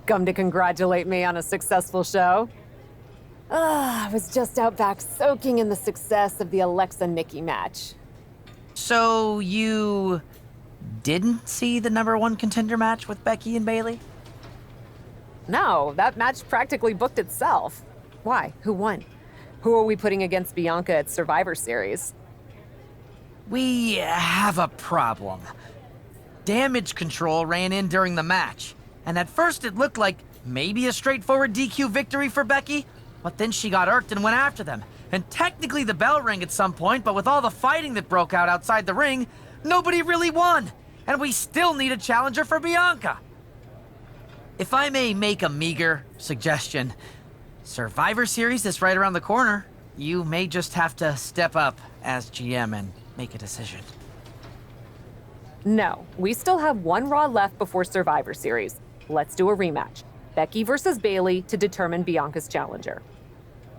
Come to congratulate me on a successful show? I was just out back soaking in the success of the Alexa-Nikki match. So you didn't see the #1 contender match with Becky and Bayley? No, that match practically booked itself. Why? Who won? Who are we putting against Bianca at Survivor Series? We have a problem. Damage Control ran in during the match, and at first it looked like maybe a straightforward DQ victory for Becky, but then she got irked and went after them. And technically the bell rang at some point, but with all the fighting that broke out outside the ring, nobody really won. And we still need a challenger for Bianca. If I may make a meager suggestion, Survivor Series is right around the corner. You may just have to step up as GM and make a decision. No, we still have one Raw left before Survivor Series. Let's do a rematch. Becky versus Bayley to determine Bianca's challenger.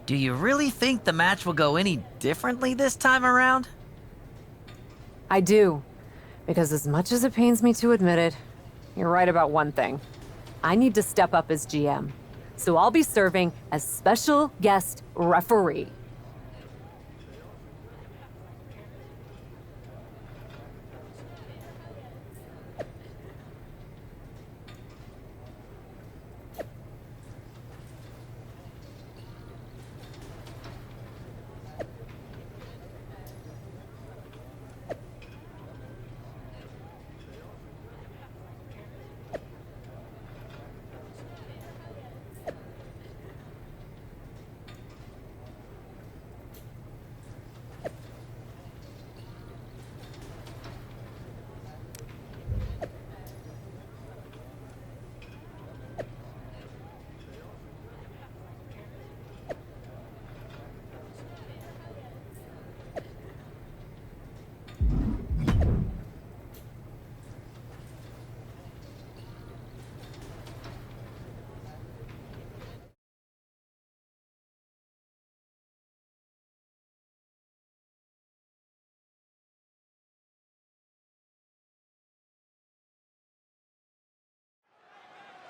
Do you really think the match will go any differently this time around? I do. Because as much as it pains me to admit it, you're right about one thing. I need to step up as GM. So I'll be serving as special guest referee.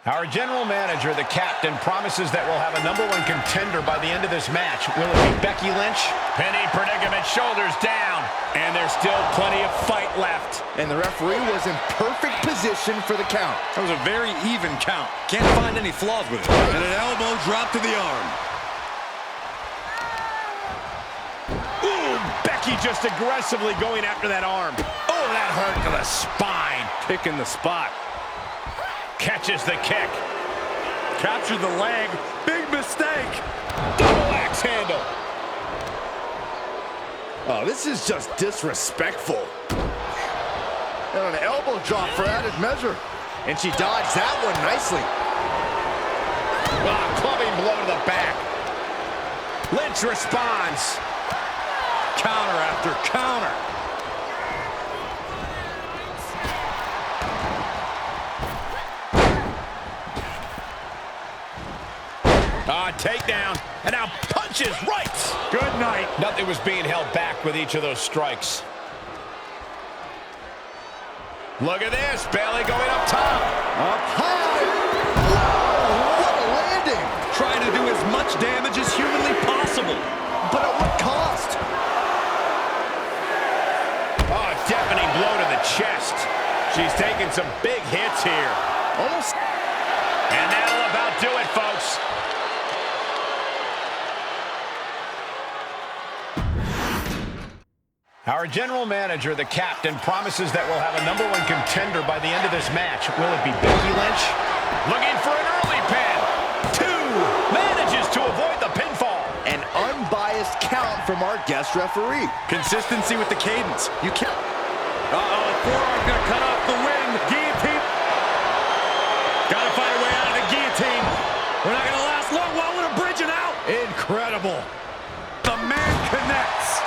Our general manager, the captain, promises that we'll have a #1 contender by the end of this match. Will it be Becky Lynch? Penny predicament, shoulders down. And there's still plenty of fight left. And the referee was in perfect position for the count. That was a very even count. Can't find any flaws with it. And an elbow drop to the arm. Ooh, Becky just aggressively going after that arm. Oh, that hurt to the spine. Picking the spot. Catches the kick. Captured the leg. Big mistake. Double axe handle. Oh, this is just disrespectful. And an elbow drop for added measure. And she dodged that one nicely. Clubbing blow to the back. Lynch responds. Counter after counter. Takedown, and now punches right. Good night. Nothing was being held back with each of those strikes. Look at this, Bayley going up top. Up high. Wow, what a landing. Trying to do as much damage as humanly possible. But at what cost? Oh, deafening blow to the chest. She's taking some big hits here. Almost. And that'll about do it, folks. Our general manager, the captain, promises that we'll have a #1 contender by the end of this match. Will it be Becky Lynch? Looking for an early pin. 2 manages to avoid the pinfall. An unbiased count from our guest referee. Consistency with the cadence. You can't. Forearm gonna cut off the win. Guillotine. Gotta find a way out of the guillotine. We're not gonna last long while we're bridging out. Incredible. The man connects.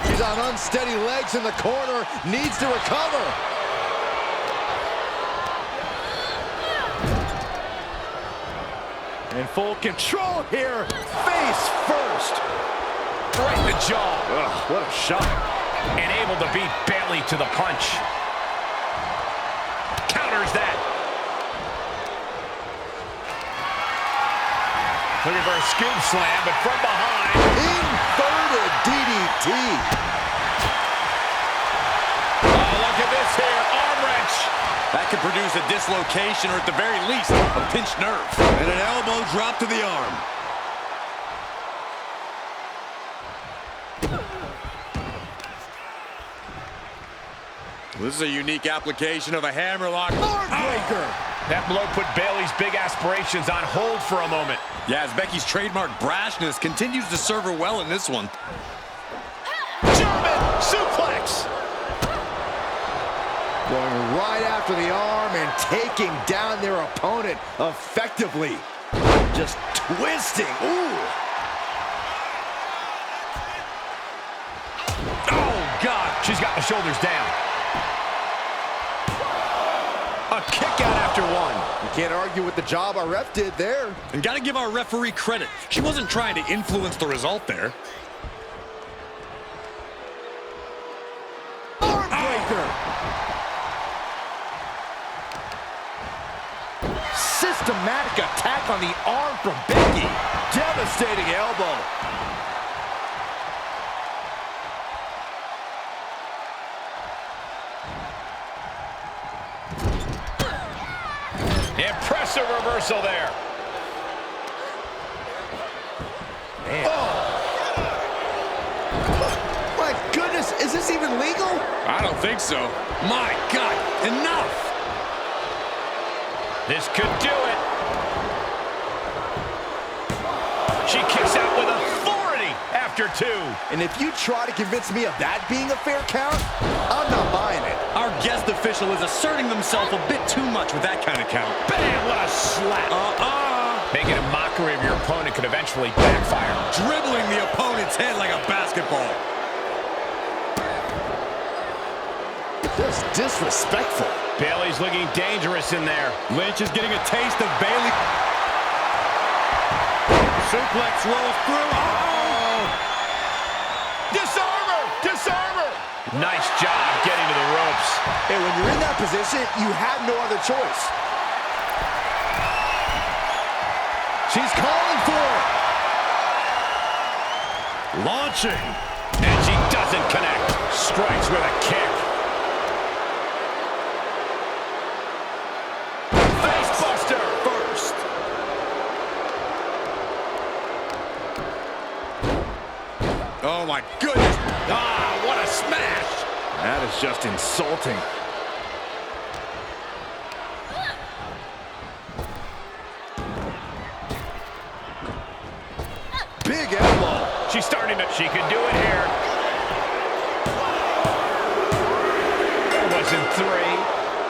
He's on unsteady legs in the corner, needs to recover. In full control here, face first. Right in the jaw. Ugh, what a shot. And able to beat Bayley to the punch. Looking for a scoop slam, but from behind. Inverted DDT. Oh, look at this here. Arm wrench. That could produce a dislocation or at the very least, a pinched nerve. And an elbow drop to the arm. This is a unique application of a hammerlock. Heartbreaker. That blow put Bayley's big aspirations on hold for a moment. Yeah, as Becky's trademark brashness continues to serve her well in this one. German suplex. Going right after the arm and taking down their opponent effectively. Just twisting. Ooh. Oh, God. She's got the shoulders down. A kick out after one. You can't argue with the job our ref did there. And gotta give our referee credit. She wasn't trying to influence the result there. Heartbreaker. Systematic attack on the arm from Becky. Devastating elbow. Impressive reversal there. Man. Oh. My goodness, is this even legal? I don't think so. My God, enough! This could do it. She kicks out with authority after two. And if you try to convince me of that being a fair count, I'm not buying it. Our guest official is asserting themselves a bit too much with that kind of count. Bam, what a slap. Making a mockery of your opponent could eventually backfire. Dribbling the opponent's head like a basketball. Just disrespectful. Bayley's looking dangerous in there. Lynch is getting a taste of Bayley. Suplex rolls through. Oh! Disarmer! Disarmer! Nice job getting to the ropes. And when you're in that position, you have no other choice. She's calling for it. Launching. And she doesn't connect. Strikes with a kick. Facebuster first. Oh my goodness. Ah, what a smash. That is just insulting. Big elbow. She's starting to... She could do it here. There wasn't three.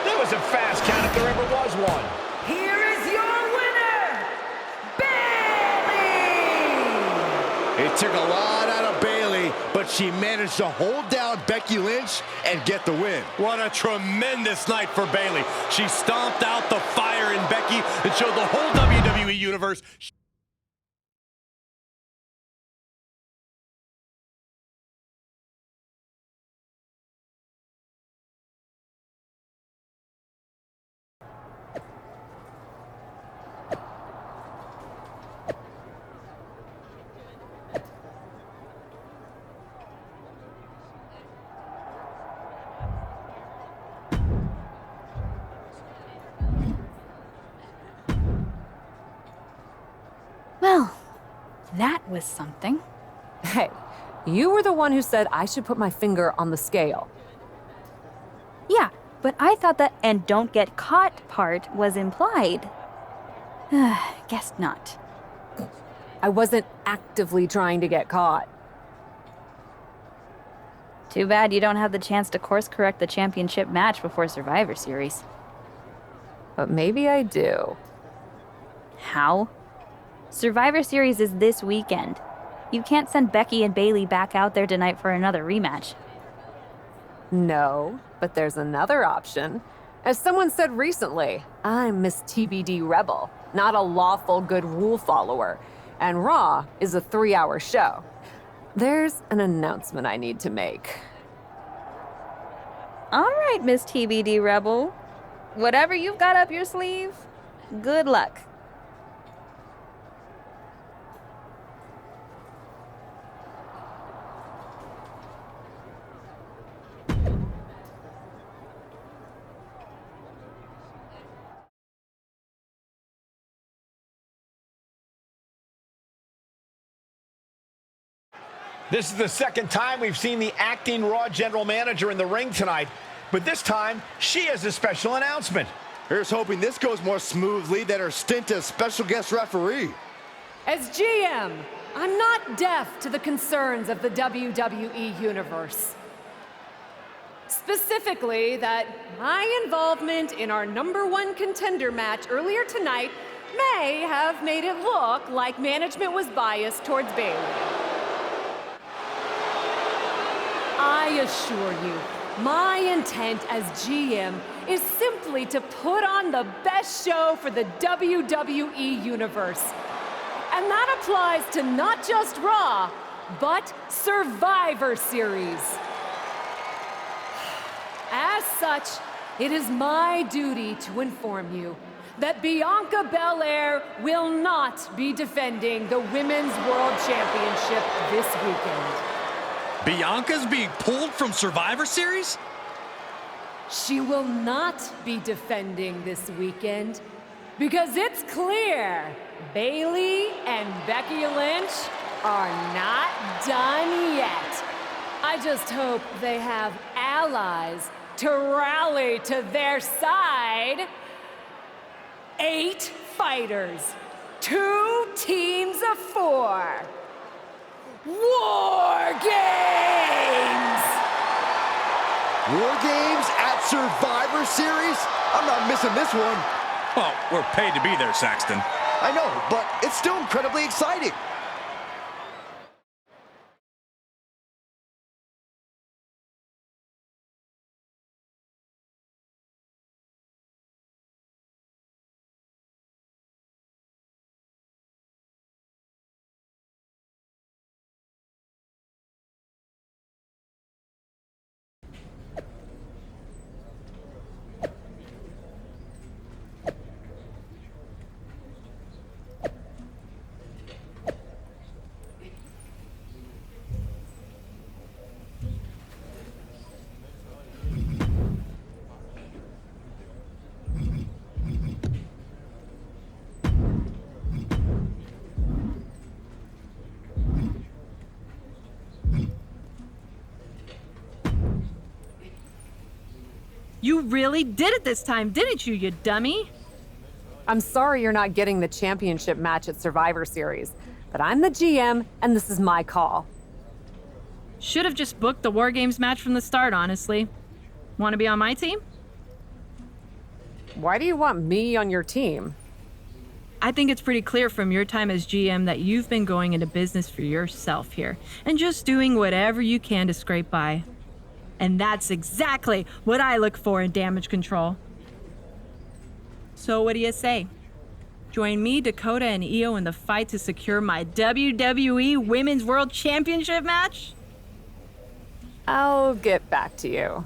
That was a fast count if there ever was one. Here is your winner, Bayley! It took a lot out of Bayley, but she managed to hold down Becky Lynch and get the win. What a tremendous night for Bayley. She stomped out the fire in Becky and showed the whole WWE Universe. Well, that was something. Hey, you were the one who said I should put my finger on the scale. Yeah, but I thought that "and don't get caught" part was implied. Guess not. I wasn't actively trying to get caught. Too bad you don't have the chance to course correct the championship match before Survivor Series. But maybe I do. How? Survivor Series is this weekend. You can't send Becky and Bayley back out there tonight for another rematch. No, but there's another option. As someone said recently, I'm Miss TBD Rebel, not a lawful good rule follower. And Raw is a 3-hour show. There's an announcement I need to make. All right, Miss TBD Rebel. Whatever you've got up your sleeve, good luck. This is the second time we've seen the acting Raw general manager in the ring tonight, but this time she has a special announcement. Here's hoping this goes more smoothly than her stint as special guest referee. As GM, I'm not deaf to the concerns of the WWE Universe. Specifically, that my involvement in our #1 contender match earlier tonight may have made it look like management was biased towards Bayley. I assure you, my intent as GM is simply to put on the best show for the WWE Universe. And that applies to not just Raw, but Survivor Series. As such, it is my duty to inform you that Bianca Belair will not be defending the Women's World Championship this weekend. Bianca's being pulled from Survivor Series? She will not be defending this weekend because it's clear Bayley and Becky Lynch are not done yet. I just hope they have allies to rally to their side. 8 fighters, 2 teams of 4. War Games! War Games at Survivor Series? I'm not missing this one. Well, we're paid to be there, Saxton. I know, but it's still incredibly exciting. You really did it this time, didn't you, you dummy? I'm sorry you're not getting the championship match at Survivor Series, but I'm the GM and this is my call. Should have just booked the War Games match from the start, honestly. Want to be on my team? Why do you want me on your team? I think it's pretty clear from your time as GM that you've been going into business for yourself here and just doing whatever you can to scrape by. And that's exactly what I look for in damage control. So what do you say? Join me, Dakota, and Io in the fight to secure my WWE Women's World Championship match? I'll get back to you.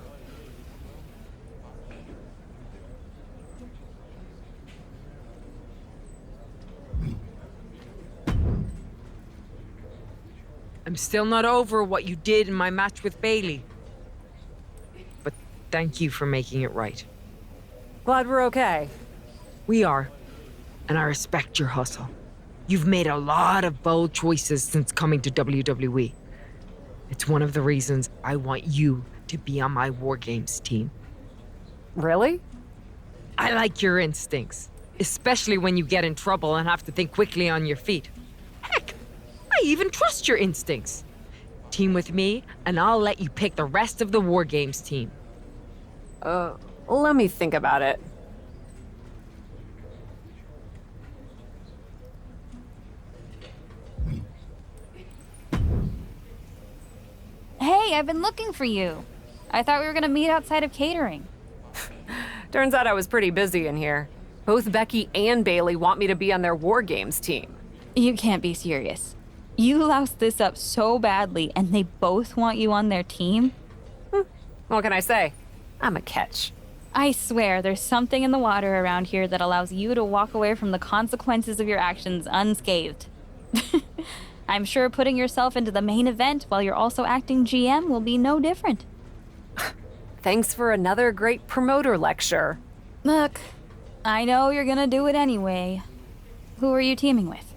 I'm still not over what you did in my match with Bayley. But thank you for making it right. Glad we're okay. We are, and I respect your hustle. You've made a lot of bold choices since coming to WWE. It's one of the reasons I want you to be on my War Games team. Really? I like your instincts, especially when you get in trouble and have to think quickly on your feet. Heck, I even trust your instincts. Team with me, and I'll let you pick the rest of the War Games team. Let me think about it. Hey, I've been looking for you. I thought we were gonna meet outside of catering. Turns out I was pretty busy in here. Both Becky and Bayley want me to be on their War Games team. You can't be serious. You loused this up so badly, and they both want you on their team? What can I say? I'm a catch. I swear, there's something in the water around here that allows you to walk away from the consequences of your actions unscathed. I'm sure putting yourself into the main event while you're also acting GM will be no different. Thanks for another great promoter lecture. Look, I know you're gonna do it anyway. Who are you teaming with?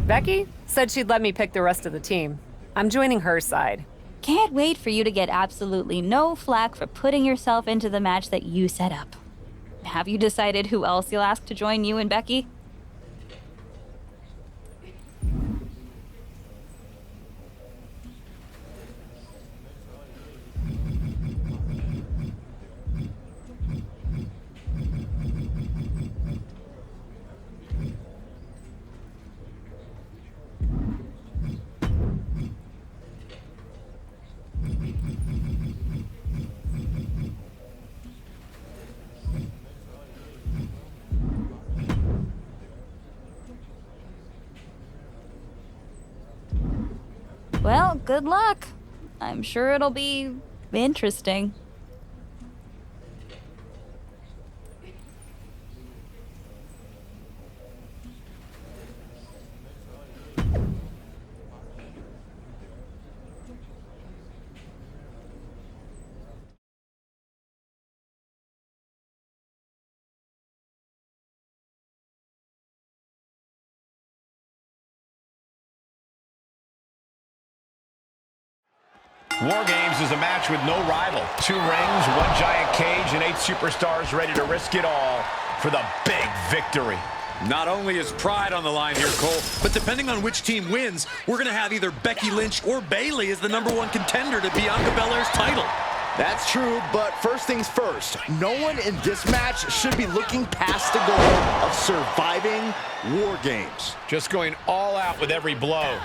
Becky, Said she'd let me pick the rest of the team. I'm joining her side. Can't wait for you to get absolutely no flack for putting yourself into the match that you set up. Have you decided who else you'll ask to join you and Becky? Well, good luck. I'm sure it'll be interesting. Wargames is a match with no rival. 2 rings, 1 giant cage, and 8 superstars ready to risk it all for the big victory. Not only is pride on the line here, Cole, but depending on which team wins, we're going to have either Becky Lynch or Bayley as the #1 contender to Bianca Belair's title. That's true, but first things first, no one in this match should be looking past the goal of surviving War Games. Just going all out with every blow.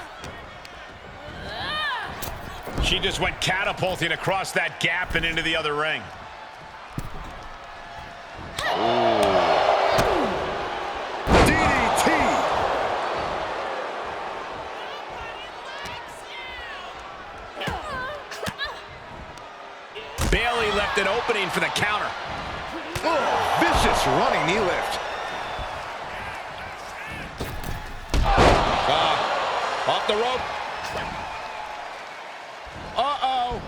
She just went catapulting across that gap and into the other ring. DDT! Bayley left an opening for the counter. Oh, vicious running knee lift. Off the rope. Uh-oh.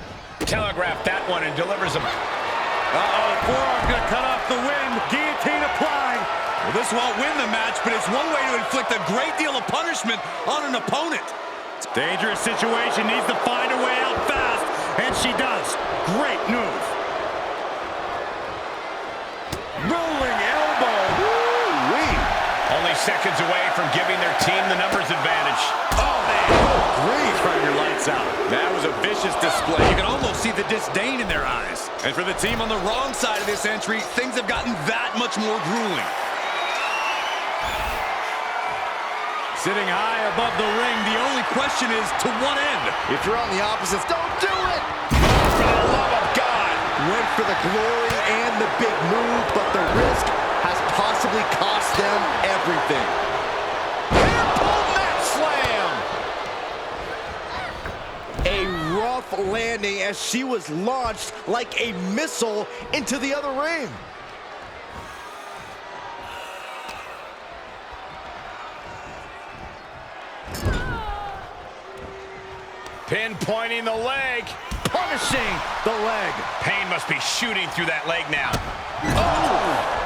Telegraphed that one and delivers him. Uh-oh, forearm gonna cut off the win. Guillotine applied. Well, this won't win the match, but it's one way to inflict a great deal of punishment on an opponent. Dangerous situation, needs to find a way out fast, and she does. Great move. Rolling elbow. Woo-wee. Only seconds away from giving their team the numbers advantage. Oh, man. Grief. Turn your lights out. That was a vicious display. You can almost see the disdain in their eyes. And for the team on the wrong side of this entry, things have gotten that much more grueling. Sitting high above the ring, the only question is, to what end? If you're on the opposites, don't do it! For the love of God! Went for the glory and the big move, but the risk has possibly cost them everything. Hairpole mat slam! A rough landing as she was launched like a missile into the other ring. Pinpointing the leg. Punishing the leg. Pain must be shooting through that leg now. Oh!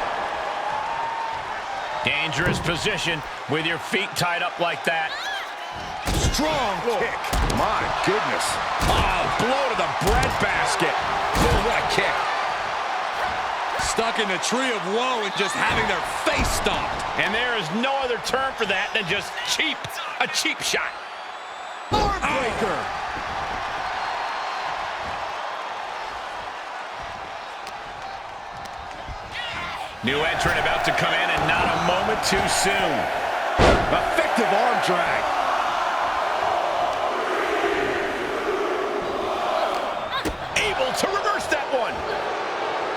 Dangerous position with your feet tied up like that. Strong kick. My goodness. Oh, blow to the breadbasket. Oh, what a kick. Stuck in the tree of woe and just having their face stomped. And there is no other term for that than just cheap. A cheap shot. Breaker. New entrant about to come in and not a moment too soon. Effective arm drag. Able to reverse that one.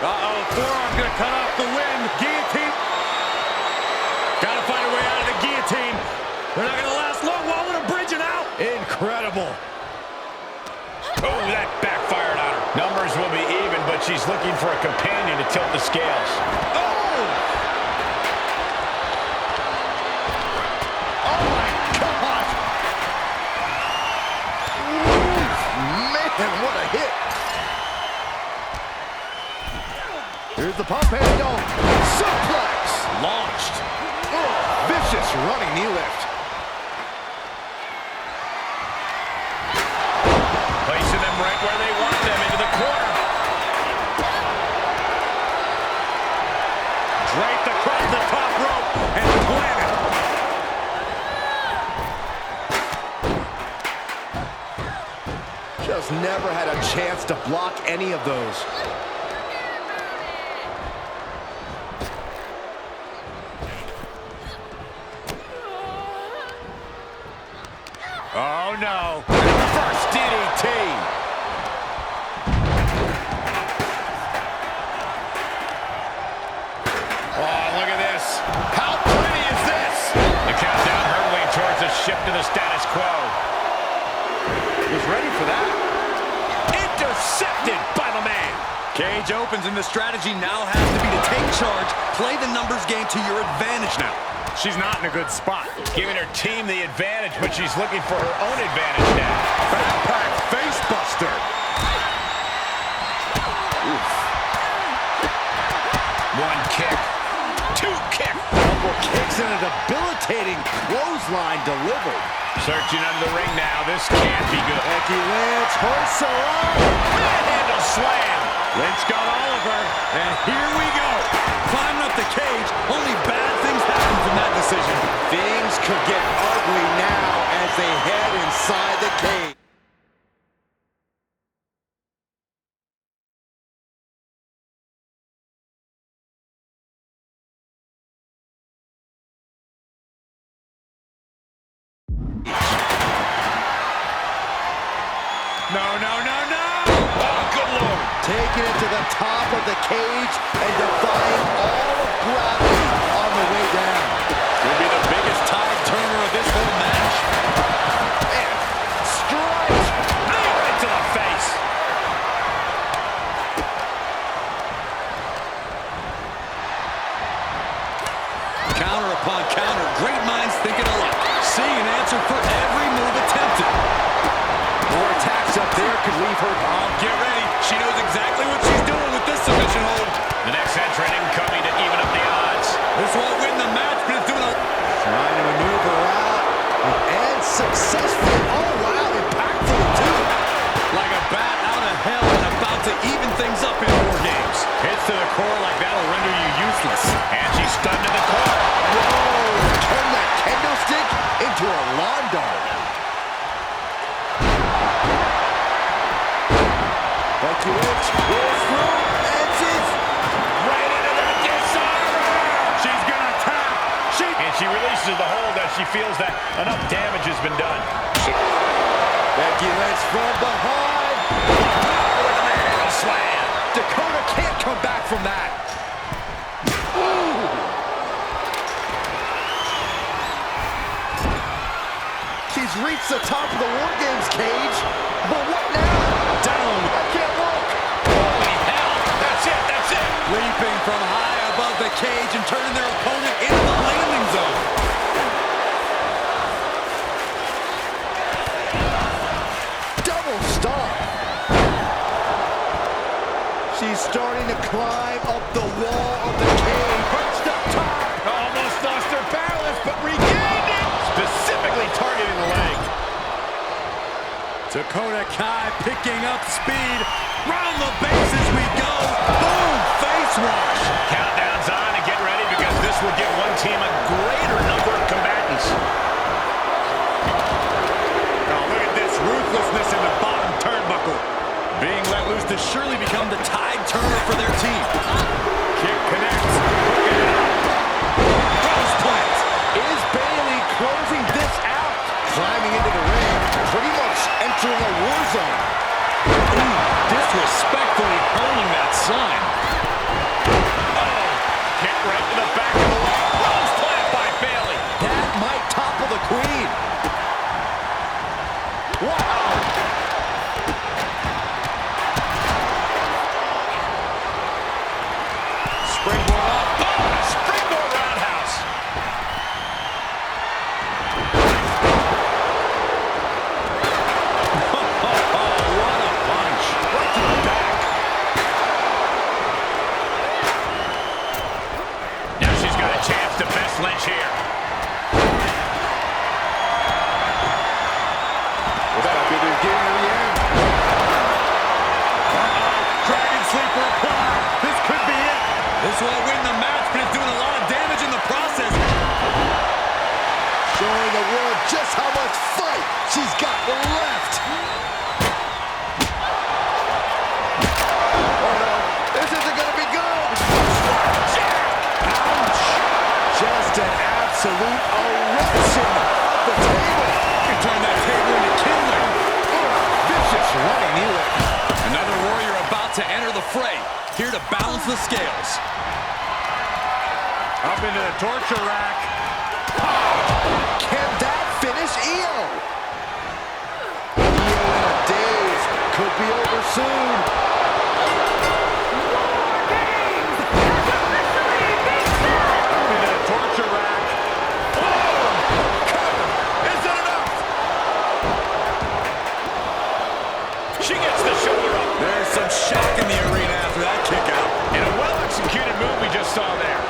Uh-oh, forearm gonna cut off the win. Guillotine. Gotta find a way out of the guillotine. They're not gonna last long. Wall with a bridge and out. Incredible. Oh, that backfired on her. Numbers will be even, but she's looking for a companion to tilt the scales. Oh! Oh my God! Man, what a hit! Here's the pump handle. Suplex! Launched. Oh, vicious running knee lift. never had a chance to block any of those. Oh, no. First DDT. Oh, look at this. How pretty is this? The countdown hurtling towards a shift to the status quo. Was ready for that. Intercepted by the man. Cage opens, and the strategy now has to be to take charge, play the numbers game to your advantage now. She's not in a good spot. Giving her team the advantage, but she's looking for her own advantage now. Backpack face buster. Oof. One kick. Two kick. Couple kicks and a debilitating clothesline delivered. Searching under the ring now. This can't be good. Becky Lynch hoists her up. Manhandle slam. Lynch got all of her, and here we go. Climbing up the cage, only bad things happen from that decision. Things could get ugly now as they head inside the cage. No, no, no, no. Oh, good Lord. Taking it to the top of the cage and defying all of gravity on the way down. Could be the biggest tide turner of this whole match. And strike. Right to the face. Counter upon counter. Great minds thinking alike. Seeing an answer for every move attempted. More attacks up there could leave her. Oh, get ready. She knows exactly what she's doing with this submission hold. The next entrant incoming to even up the odds. This won't win the match, but it's doing a... Trying to maneuver out and successful. Oh, wow, impactful too. Like a bat out of hell and about to even things up in Wargames. Hits to the core like that'll render you useless. And she's stunned in the corner. Whoa, turn that kendo stick into a lawn dart. Becky Lynch rolls through and she's Right into the disarmer. She's gonna tap. And she releases the hold as she feels that enough damage has been done. Becky Lynch from behind. With a manhandle slam. Dakota can't come back from that. Ooh. She's reached the top of the Wargames cage, but what now? Down. I can't look. Holy hell. That's it. That's it. Leaping from high above the cage and turning their opponent into the landing zone. Double stomp. She's starting to climb up the wall of the cage. Perched up top. Almost lost her balance, but regained it. Specifically targeting the leg. Dakota Kai picking up speed. Round the bases we go. Boom! Face wash. Countdown's on and get ready because this will give one team a greater number of combatants. Oh, look at this ruthlessness in the bottom turnbuckle. Being let loose to surely become the tide turner for their team. Kick connects. Hooking it up. Cross plants. Is Bayley closing this out? Climbing into the ring, pretty much entering a war zone. Ooh, disrespectfully hurling that sign. Oh, kick right to the back of the leg. Cross plant by Bayley. That might topple the queen. Wow. Springboard up. Oh, springboard roundhouse. Oh, what a punch. Right to the back. absolute erection of the table. You turn that table into kindling. Vicious running knee. Another warrior about to enter the fray, here to balance the scales. Up into the torture rack. Can that finish Io? Io in a daze. Could be over soon. Wargames has officially begun! Up into the torture rack. Is that enough? She gets the shoulder up. There's some shock in the arena after that kick out. And a well-executed move we just saw there.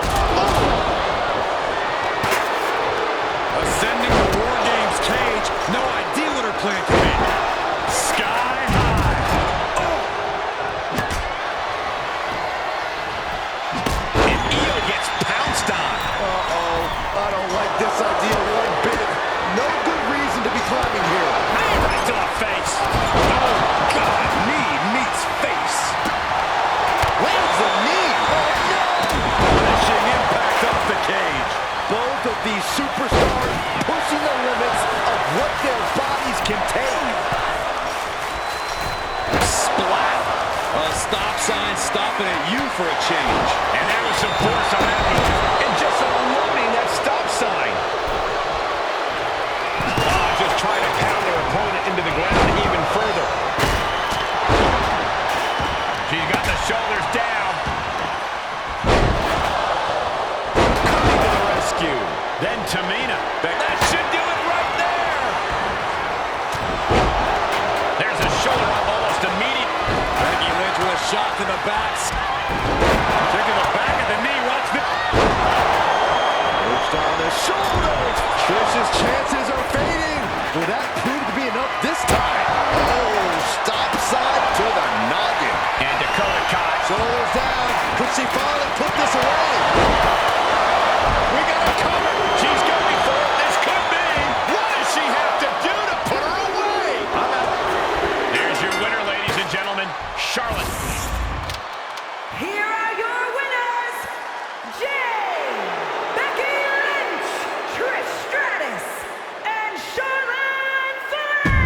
Ascending the Wargames cage. No idea what her plan could be. Sky high. And Io gets pounced on. Uh-oh. I don't like this idea one bit. No good reason to be climbing here. Knee right to the face. Oh, God. Knee meets face. Lands a knee. Punishing impact off the cage. Both of these superstars pushing the limits of what their bodies can take. Splat. A stop sign stopping at you for a change. And there was some force on that move. And just unloading that stop sign. Just trying to pound their opponent into the ground even further. She's got the shoulders down. Coming to the rescue. Then Tamina. That should do it right there. There's a shoulder up almost immediate. Becky Lynch with a shot to the back. Taking the back of the knee. Watch this. Pushed on the shoulders. Trish's chances are fading. Will that prove to be enough this time? Oh, stop sign to the noggin. And Dakota Kai. Shoulders down. Could she finally put this away? We got her covered. She's going for it. This could be. What does she have to do to put her away? There's your winner, ladies and gentlemen, Charlotte. Here are your winners, Becky Lynch, Trish Stratus, and Charlotte Flair!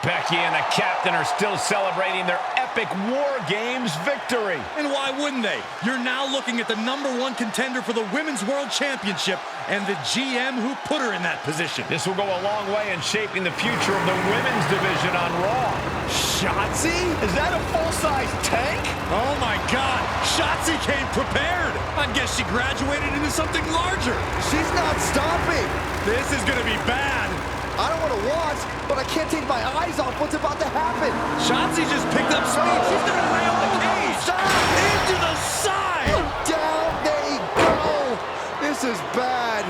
Becky and the captain are still celebrating their epic War Games victory. And why wouldn't they? You're now looking at the #1 contender for the Women's World Championship and the GM who put her in that position. This will go a long way in shaping the future of the women's division on Raw. Shotzi? Is that a full-size tank? Oh my God, Shotzi came prepared. I guess she graduated into something larger. She's not stopping. This is gonna be bad. I don't want to watch, but I can't take my eyes off what's about to happen. Shotzi just picked up speed. She's gonna rail the cage. Into the side. Down they go. This is bad.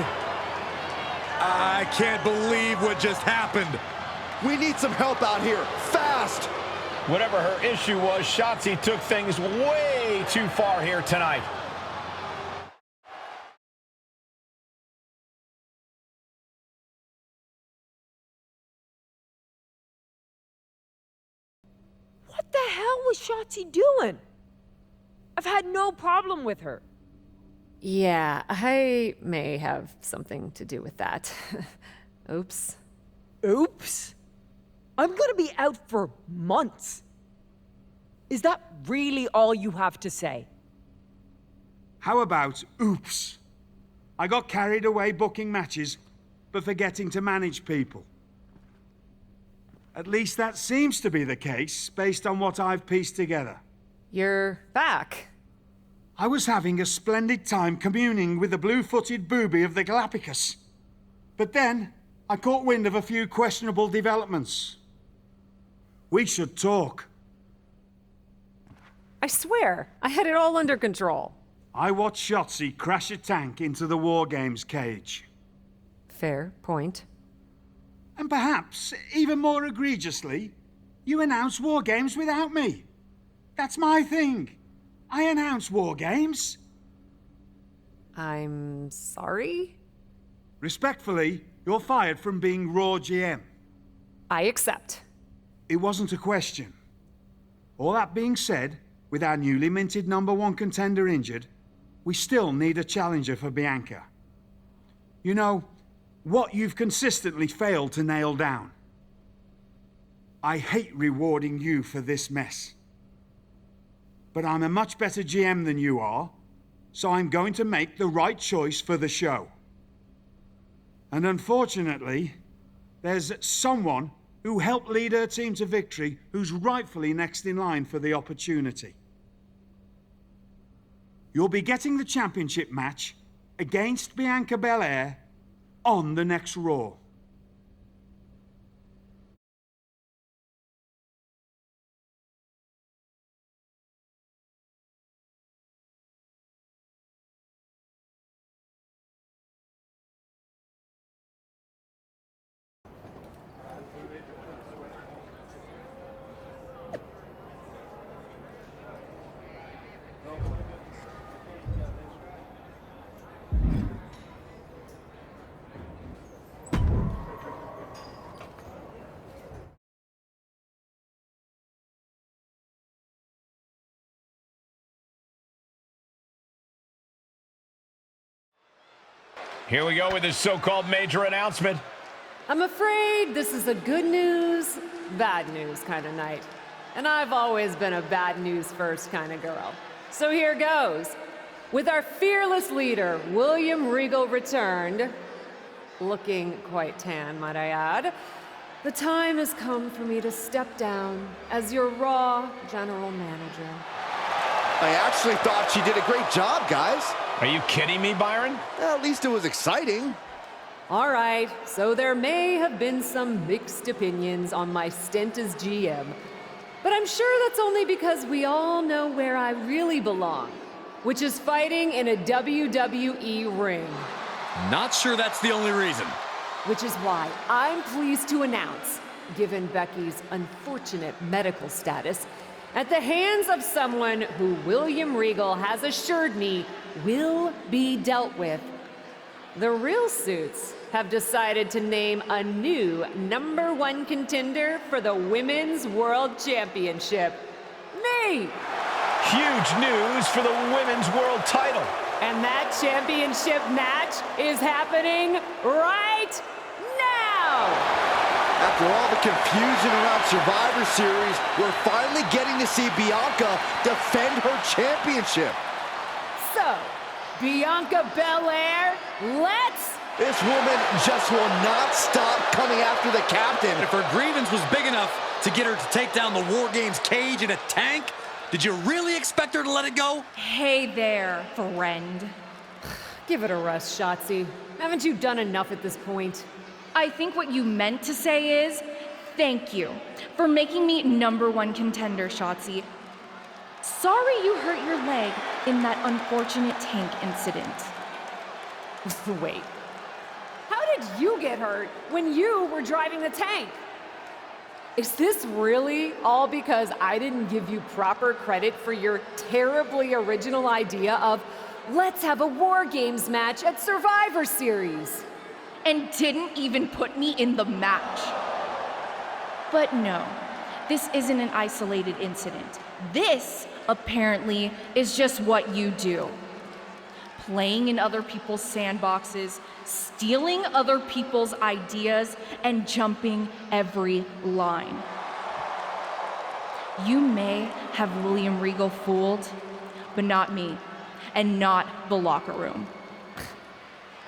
I can't believe what just happened. We need some help out here, fast. Whatever her issue was, Shotzi took things way too far here tonight. What the hell was Shotzi doing? I've had no problem with her. Yeah, I may have something to do with that. Oops. Oops. I'm gonna be out for months. Is that really all you have to say? How about oops? I got carried away booking matches, but forgetting to manage people. At least that seems to be the case, based on what I've pieced together. You're back. I was having a splendid time communing with the blue-footed booby of the Galapagos. But then, I caught wind of a few questionable developments. We should talk. I swear, I had it all under control. I watched Shotzi crash a tank into the Wargames cage. Fair point. And perhaps, even more egregiously, you announce Wargames without me. That's my thing. I announce Wargames. I'm sorry? Respectfully, you're fired from being Raw GM. I accept. It wasn't a question. All that being said, with our newly minted #1 contender injured, we still need a challenger for Bianca. You know, what you've consistently failed to nail down. I hate rewarding you for this mess. But I'm a much better GM than you are, so I'm going to make the right choice for the show. And unfortunately, there's someone who helped lead her team to victory who's rightfully next in line for the opportunity. You'll be getting the championship match against Bianca Belair on the next Raw. Here we go with this so-called major announcement. I'm afraid this is a good news, bad news kind of night. And I've always been a bad news first kind of girl. So here goes. With our fearless leader, William Regal, returned, looking quite tan, might I add, the time has come for me to step down as your Raw General Manager. I actually thought she did a great job, guys. Are you kidding me, Byron? At least it was exciting. All right, so there may have been some mixed opinions on my stint as GM, but I'm sure that's only because we all know where I really belong, which is fighting in a WWE ring. Not sure that's the only reason. Which is why I'm pleased to announce, given Becky's unfortunate medical status, at the hands of someone who William Regal has assured me will be dealt with, the Real Suits have decided to name a new #1 contender for the Women's World Championship. Me! Huge news for the Women's World title. And that championship match is happening right now! After all the confusion around Survivor Series, we're finally getting to see Bianca defend her championship. So, Bianca Belair, let's... This woman just will not stop coming after the captain. If her grievance was big enough to get her to take down the Wargames cage in a tank, did you really expect her to let it go? Hey there, friend. Give it a rest, Shotzi. Haven't you done enough at this point? I think what you meant to say is, thank you for making me #1 contender, Shotzi. Sorry you hurt your leg in that unfortunate tank incident. Wait. How did you get hurt when you were driving the tank? Is this really all because I didn't give you proper credit for your terribly original idea of, let's have a War Games match at Survivor Series? And didn't even put me in the match. But no, this isn't an isolated incident. This, apparently, is just what you do. Playing in other people's sandboxes, stealing other people's ideas, and jumping every line. You may have William Regal fooled, but not me, and not the locker room.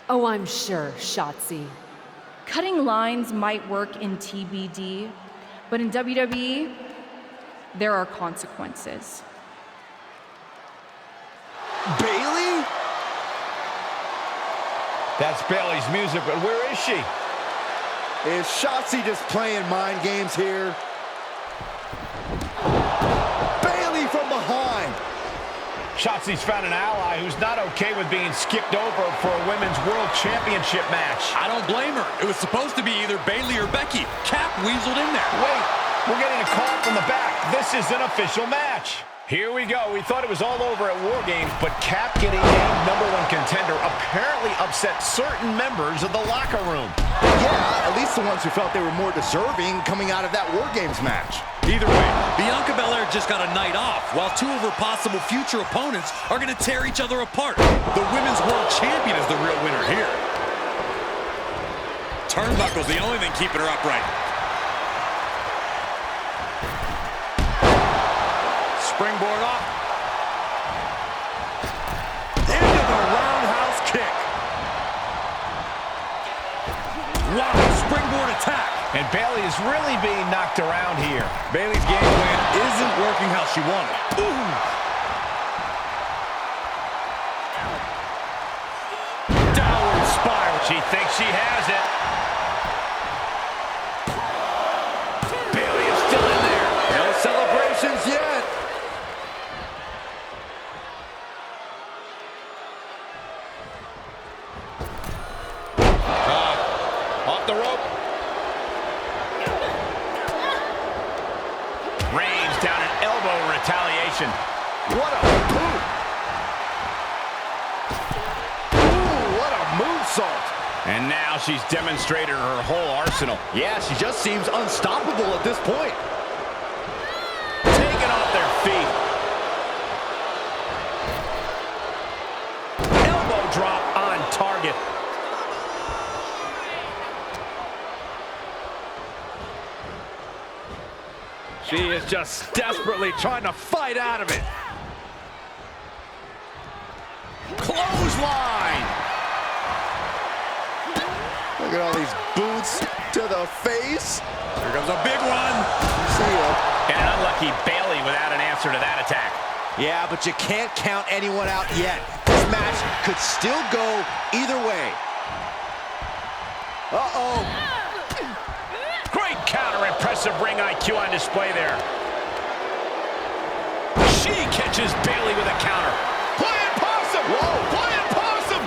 Oh, I'm sure, Shotzi. Cutting lines might work in TBD, but in WWE, there are consequences. Bailey? That's Bailey's music, but where is she? Is Shotzi just playing mind games here? Bailey from behind. Shotzi's found an ally who's not okay with being skipped over for a Women's World Championship match. I don't blame her. It was supposed to be either Bailey or Becky. Cap weaseled in there. Wait, we're getting a call from the back. This is an official match. Here we go. We thought it was all over at War Games, but Cap getting named #1 contender apparently upset upset certain members of the locker room. Yeah, at least the ones who felt they were more deserving coming out of that Wargames match. Either way, Bianca Belair just got a night off, while two of her possible future opponents are going to tear each other apart. The Women's World Champion is the real winner here. Turnbuckle's the only thing keeping her upright. Springboard off. Into the roundhouse kick. Wow, springboard attack. And Bayley is really being knocked around here. Bayley's game plan isn't working how she wanted. Ooh. Downward spiral. She thinks she has it. Bayley is still in there. No celebrations yet. Off the rope. Reigns down an elbow retaliation. What a boot. Ooh, what a moonsault. And now she's demonstrated her whole arsenal. Yeah, she just seems unstoppable at this point. Taken off their feet. Elbow drop on target. She is just desperately trying to fight out of it. Clothesline. Look at all these boots to the face. Here comes a big one. See ya. And an unlucky Bayley without an answer to that attack. Yeah, but you can't count anyone out yet. This match could still go either way. Uh-oh. Great counter, impressive ring IQ on display there. She catches Bayley with a counter. Playing possum! Whoa, playing possum!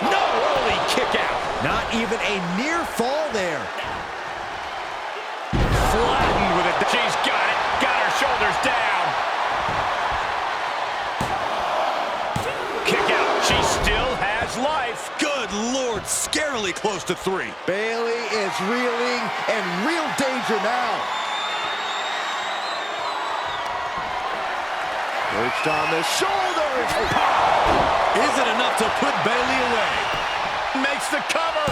No early kick out. Not even a near fall there. Flattened with it. She's got it. Got her shoulders down. Kick out. She still has life. Good Lord, scarily close to 3. Bayley is reeling and real danger now. Perched on the shoulders. Is it enough to put Bayley away? Makes the cover.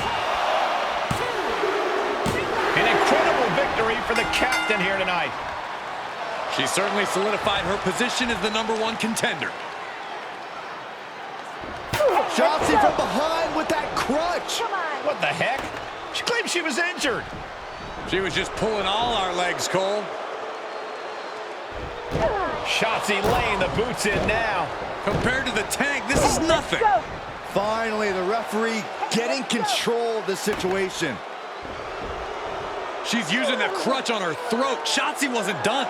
An incredible victory for the captain here tonight. She certainly solidified her position as the #1 contender. Shotzi from behind with that crutch. What the heck? She claims she was injured. She was just pulling all our legs, Cole. Shotzi laying the boots in now. Compared to the tank, this is nothing. Finally, the referee getting control of the situation. She's using that crutch on her throat. Shotzi wasn't done.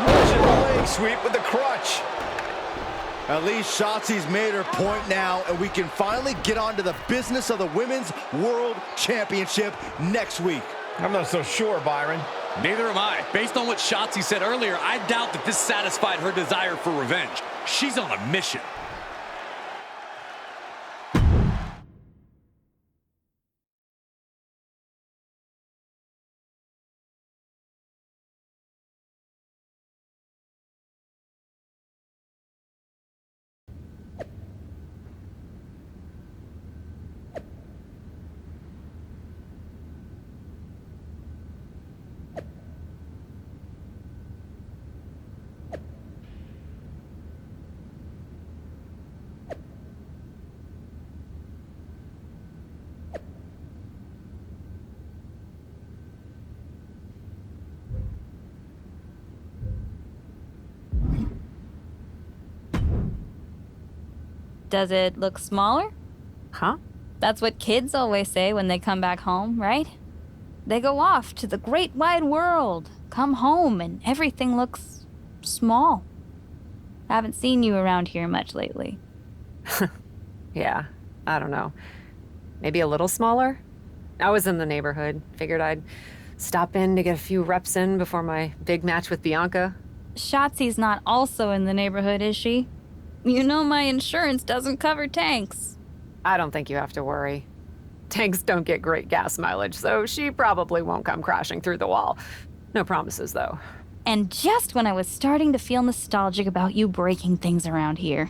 Leg sweep with the crutch. At least Shotzi's made her point now, and we can finally get on to the business of the Women's World Championship next week. I'm not so sure, Byron. Neither am I. Based on what Shotzi said earlier, I doubt that this satisfied her desire for revenge. She's on a mission. Does it look smaller? Huh? That's what kids always say when they come back home, right? They go off to the great wide world, come home, and everything looks small. I haven't seen you around here much lately. Yeah, I don't know. Maybe a little smaller? I was in the neighborhood. Figured I'd stop in to get a few reps in before my big match with Bianca. Shotzi's not also in the neighborhood, is she? You know my insurance doesn't cover tanks. I don't think you have to worry. Tanks don't get great gas mileage, so she probably won't come crashing through the wall. No promises, though. And just when I was starting to feel nostalgic about you breaking things around here.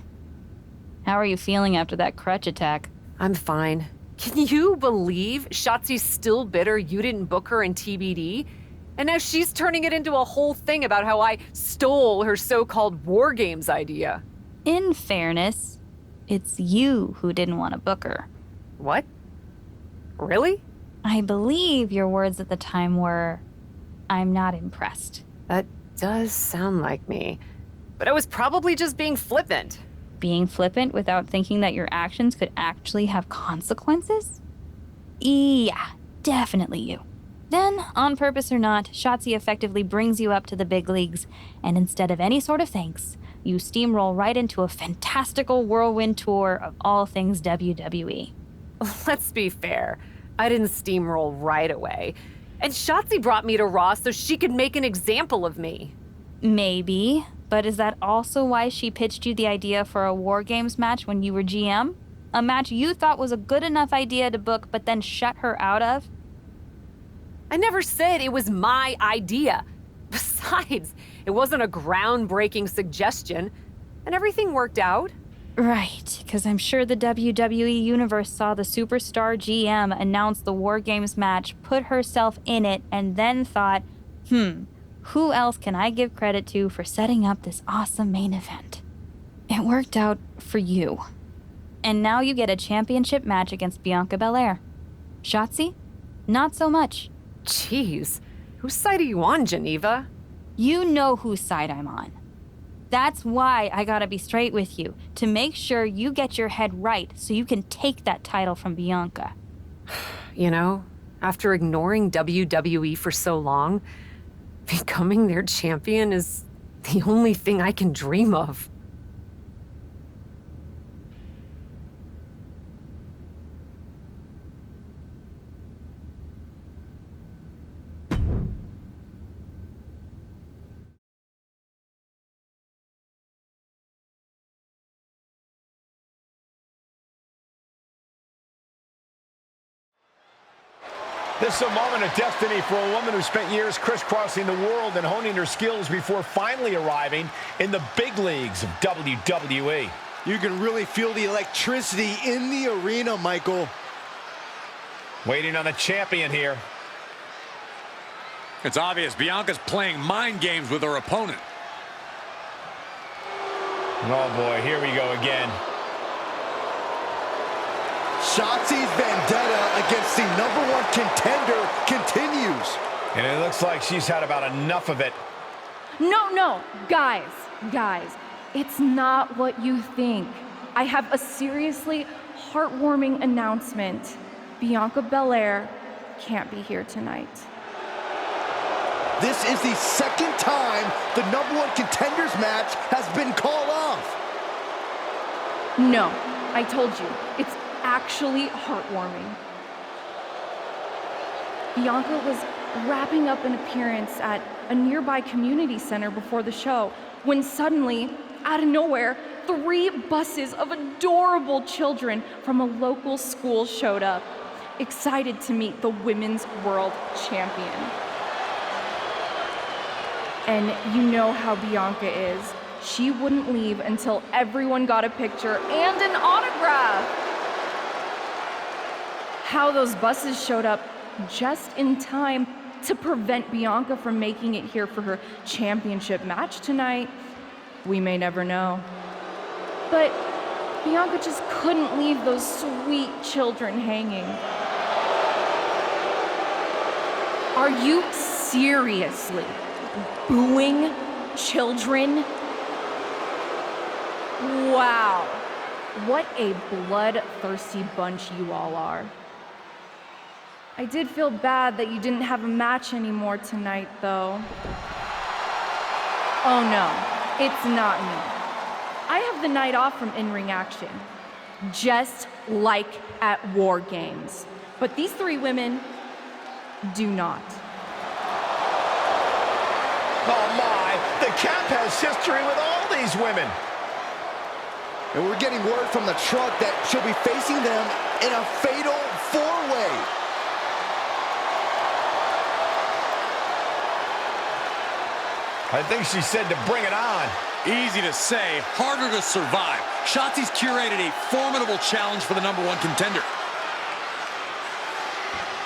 How are you feeling after that crutch attack? I'm fine. Can you believe Shotzi's still bitter you didn't book her in TBD? And now she's turning it into a whole thing about how I stole her so-called Wargames idea. In fairness, it's you who didn't want to book her. What? Really? I believe your words at the time were, "I'm not impressed." That does sound like me. But I was probably just being flippant. Being flippant without thinking that your actions could actually have consequences? Yeah, definitely you. Then, on purpose or not, Shotzi effectively brings you up to the big leagues, and instead of any sort of thanks, you steamroll right into a fantastical whirlwind tour of all things WWE. Let's be fair. I didn't steamroll right away. And Shotzi brought me to Raw so she could make an example of me. Maybe, but is that also why she pitched you the idea for a Wargames match when you were GM? A match you thought was a good enough idea to book but then shut her out of? I never said it was my idea. Besides, it wasn't a groundbreaking suggestion, and everything worked out. Right, because I'm sure the WWE Universe saw the superstar GM announce the Wargames match, put herself in it, and then thought, who else can I give credit to for setting up this awesome main event? It worked out for you. And now you get a championship match against Bianca Belair. Shotzi? Not so much. Jeez, whose side are you on, Geneva? You know whose side I'm on. That's why I gotta be straight with you, to make sure you get your head right so you can take that title from Bianca. You know, after ignoring WWE for so long, becoming their champion is the only thing I can dream of. This is a moment of destiny for a woman who spent years crisscrossing the world and honing her skills before finally arriving in the big leagues of WWE. You can really feel the electricity in the arena, Michael. Waiting on the champion here. It's obvious Bianca's playing mind games with her opponent. Oh boy, here we go again. Shotzi's vendetta against the #1 contender continues. And it looks like she's had about enough of it. No, guys, it's not what you think. I have a seriously heartwarming announcement. Bianca Belair can't be here tonight. This is the second time the #1 contenders match has been called off. No, I told you, it's actually heartwarming. Bianca was wrapping up an appearance at a nearby community center before the show when suddenly, out of nowhere, 3 buses of adorable children from a local school showed up, excited to meet the Women's World Champion. And you know how Bianca is. She wouldn't leave until everyone got a picture and an autograph. How those buses showed up just in time to prevent Bianca from making it here for her championship match tonight, we may never know. But Bianca just couldn't leave those sweet children hanging. Are you seriously booing children? Wow, what a bloodthirsty bunch you all are. I did feel bad that you didn't have a match anymore tonight, though. Oh no, it's not me. I have the night off from in-ring action, just like at Wargames. But these 3 women do not. Oh my, the Cap has history with all these women. And we're getting word from the truck that she'll be facing them in a fatal four-way. I think she said to bring it on. Easy to say, harder to survive. Shotzi's curated a formidable challenge for the #1 contender.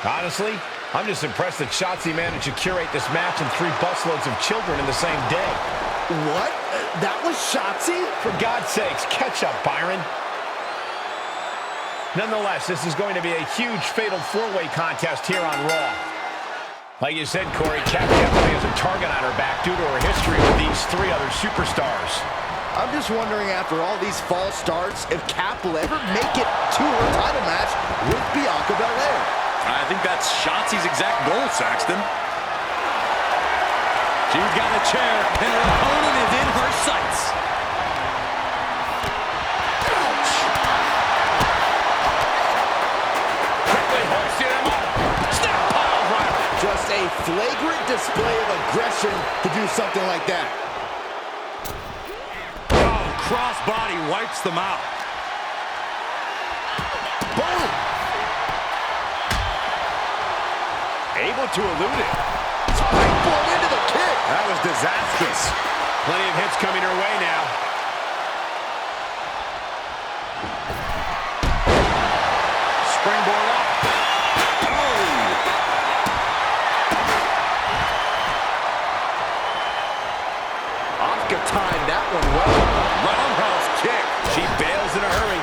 Honestly, I'm just impressed that Shotzi managed to curate this match and 3 busloads of children in the same day. What? That was Shotzi? For God's sakes, catch up, Byron. Nonetheless, this is going to be a huge fatal 4-way contest here on Raw. Like you said, Corey, Kat definitely has a target on her back due to her history with these 3 other superstars. I'm just wondering, after all these false starts, if Kat will ever make it to her title match with Bianca Belair. I think that's Shotzi's exact goal, Saxton. She's got a chair, and her opponent is in her sights. Ouch! Quickly hoisting him up. Snap pile driver. Just a flagrant display of aggression to do something like that. Oh, crossbody wipes them out. Boom! Able to elude it. Springboard into the kick. That was disastrous. Plenty of hits coming her way now. Springboard up. Asuka timed that one well. Roundhouse kick. She bails in a hurry.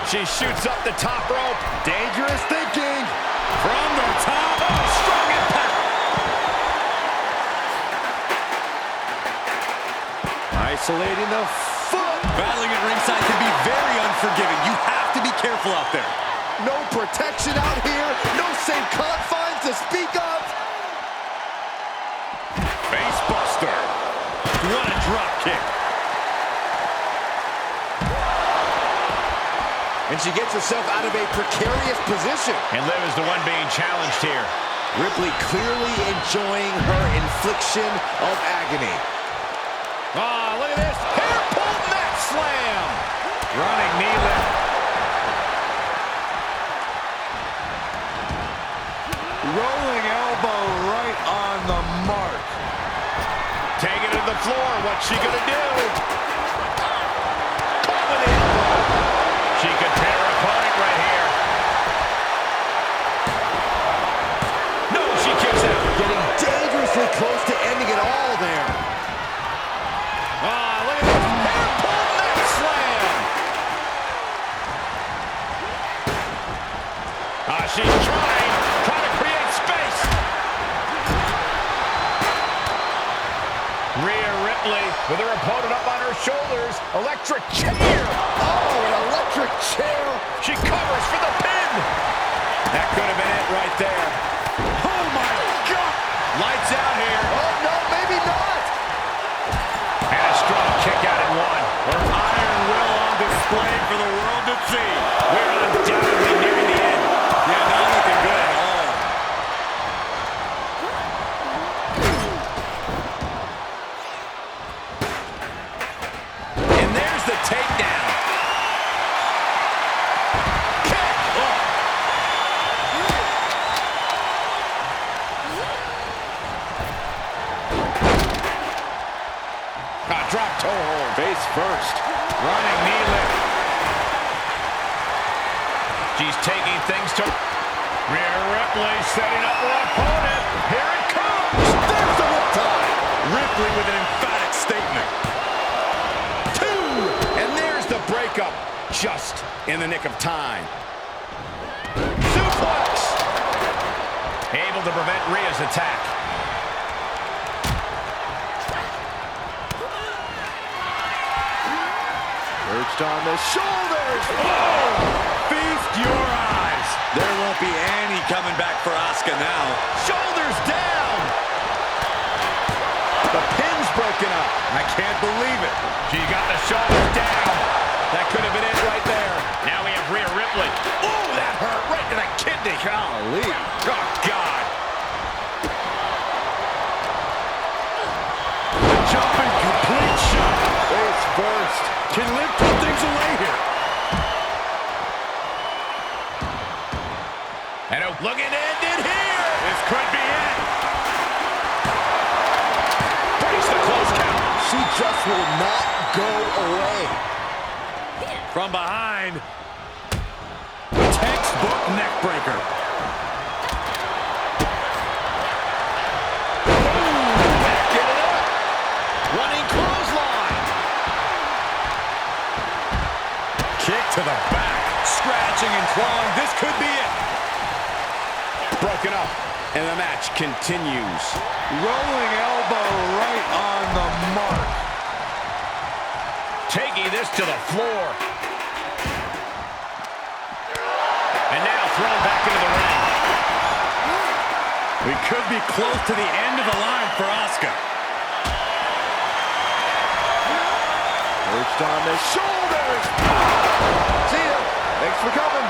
She shoots up the top rope. Dangerous thinking. From the top. Oh, strong impact. Isolating the foot. Battling at ringside can be very unforgiving. You have to be careful out there. No protection out here. No safe confines to speak of. Face buster. What a drop kick. And she gets herself out of a precarious position. And Liv is the one being challenged here. Ripley clearly enjoying her infliction of agony. Ah, look at this. Hair pull mat slam. Running knee lift. Rolling elbow right on the mark. Taking it to the floor. What's she gonna do? Caught with the elbow. She could pin her opponent right here. No, she kicks out. Getting dangerously close to ending it all there. Ah, look at this. Hair pull mat slam. Ah, she's trying to create space. Rhea Ripley with her opponent up on her shoulders. Electric chair. Oh, an electric chair. She covers for the pin. That could have been it right there. Oh, my God. Lights out here. Oh, no, maybe not. And a strong kick out at 1. Her iron will on display for the world to see. We're undoubtedly nearing the end. Yeah, not looking good at all. And there's the takedown. Kick. Oh. Drop toe hold. Face first. Running knee lift. She's taking things to Rhea Ripley setting up her opponent. Here it comes. There's the riptide. Ripley with an emphatic statement. 2. And there's the breakup. Just in the nick of time. Suplex. Able to prevent Rhea's attack. Perched on the shoulders. Oh! Feast your eyes. There won't be any coming back for Asuka now. Shoulders down. The pin's broken up. I can't believe it. She got the shoulders down. That could have been it right there. Now we have Rhea Ripley. Oh, that hurt right to the kidney. Golly. Oh, God. jumping complete shot. Face first. Can Liv put things away here? And looking to end it here. This could be it. Breaks the close count. She just will not go away. From behind. Textbook neck breaker. Get it up. Running clothesline. Kick to the back. Scratching and clawing. This could be it. Broken up. And the match continues. Rolling elbow right on the mark. Taking this to the floor. And now thrown back into the ring. We could be close to the end of the line for Asuka. Perched on the shoulders. See ya. Thanks for coming.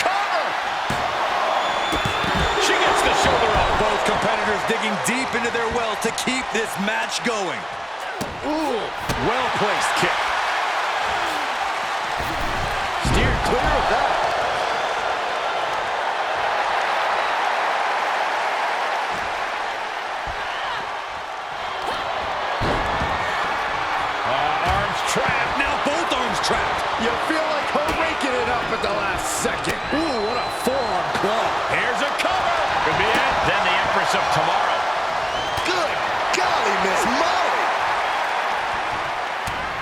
Cover. She gets the shoulder up. Both competitors digging deep into their well to keep this match going. Ooh. Well-placed kick. Steered clear of that. Arms trapped. Now both arms trapped. You feel like her raking it up at the last second. Ooh, what a forearm club. Here's a cover. Could be it. Then the Empress of Tomorrow. Good golly, Miss Molly.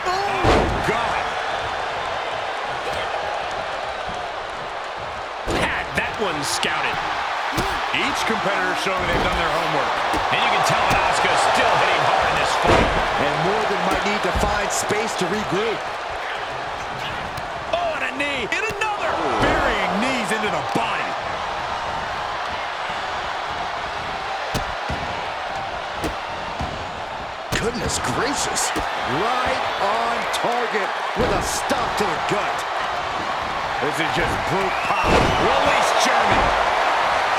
Oh, God. Had that one scouted. Each competitor showing they've done their homework. And you can tell that Asuka's still hitting hard in this fight. And Morgan might need to find space to regroup. Oh, and a knee. And another. Burying knees into the body. Goodness gracious. Right on target with a stop to the gut. This is just brute power. Release German.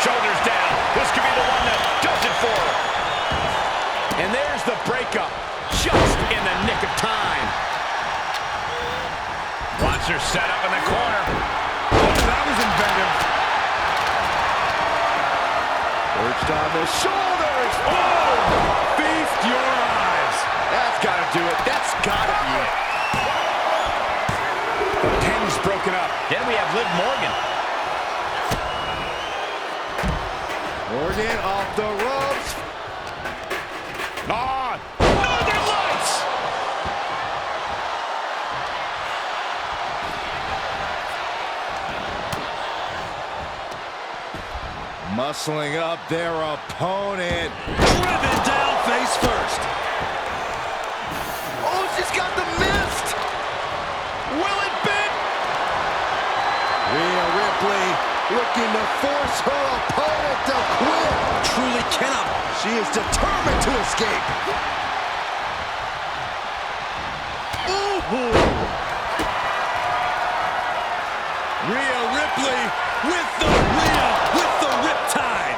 Shoulders down. This could be the one that does it for her. And there's the breakup. Just in the nick of time. Wants her set up in the corner. Oh, that was inventive. Perched on the shoulders. Oh! Feast your eyes. That's got to do it. That's got to be it. The pin's broken up. Then we have Liv Morgan. Morgan off the ropes. On. Northern Lights. Muscling up their opponent. Driven down face first. Oh, she's got the mist. Will it bend? Rhea Ripley looking to force her opponent to quit. Truly cannot. She is determined to escape. Ooh. Rhea Ripley with the riptide.